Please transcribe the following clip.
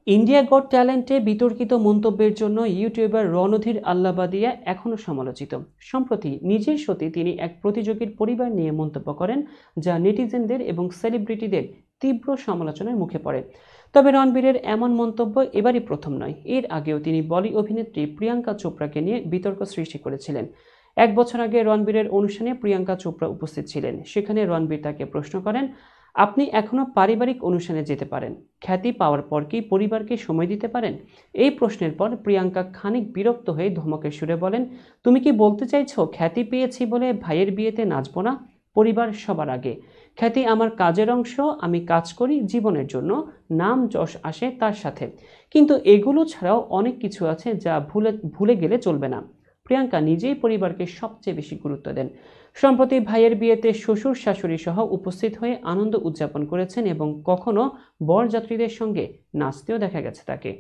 India goat ট্যালেন্টে বিতর্কিত মন্তব্যের জন্য ইউটিউবার রণধীর আল্লাবাদিয়া এখনও সমালোচিত। সম্প্রতি নিজের শোতে তিনি এক প্রতিযোগীর পরিবার নিয়ে মন্তব্য করেন, যা নেটিজেনদের এবং সেলিব্রিটিদের তীব্র সমালোচনার মুখে পড়ে। তবে রণবীরের এমন মন্তব্য এবারই প্রথম নয়। এর আগেও তিনি বলি অভিনেত্রী প্রিয়াঙ্কা চোপড়াকে নিয়ে বিতর্ক সৃষ্টি করেছিলেন। 1 বছর আগে রণবীরের অনুষ্ঠানে প্রিয়াঙ্কা চোপড়া উপস্থিত ছিলেন। সেখানে রণবীর তাকে প্রশ্ন করেন, আপনি এখনও পারিবারিক অনুষ্ঠানে যেতে পারেন, খ্যাতি পাওয়ার পর কি পরিবারকে সময় দিতে পারেন? এই প্রশ্নের পর প্রিয়াঙ্কা খানিক বিরক্ত হয়ে ধমকের সুরে বলেন, তুমি কি বলতে চাইছো খ্যাতি পেয়েছি বলে ভাইয়ের বিয়েতে নাচবো না? পরিবার সবার আগে। খ্যাতি আমার কাজের অংশ, আমি কাজ করি জীবনের জন্য, নাম যশ আসে তার সাথে। কিন্তু এগুলো ছাড়াও অনেক কিছু আছে যা ভুলে গেলে চলবে না। প্রিয়াঙ্কা নিজেই পরিবারকে সবচেয়ে বেশি গুরুত্ব দেন। সম্প্রতি ভাইয়ের বিয়েতে শ্বশুর শাশুড়ি সহ উপস্থিত হয়ে আনন্দ উদযাপন করেছেন এবং কখনো বরযাত্রীদের সঙ্গে নাচতেও দেখা গেছে তাকে।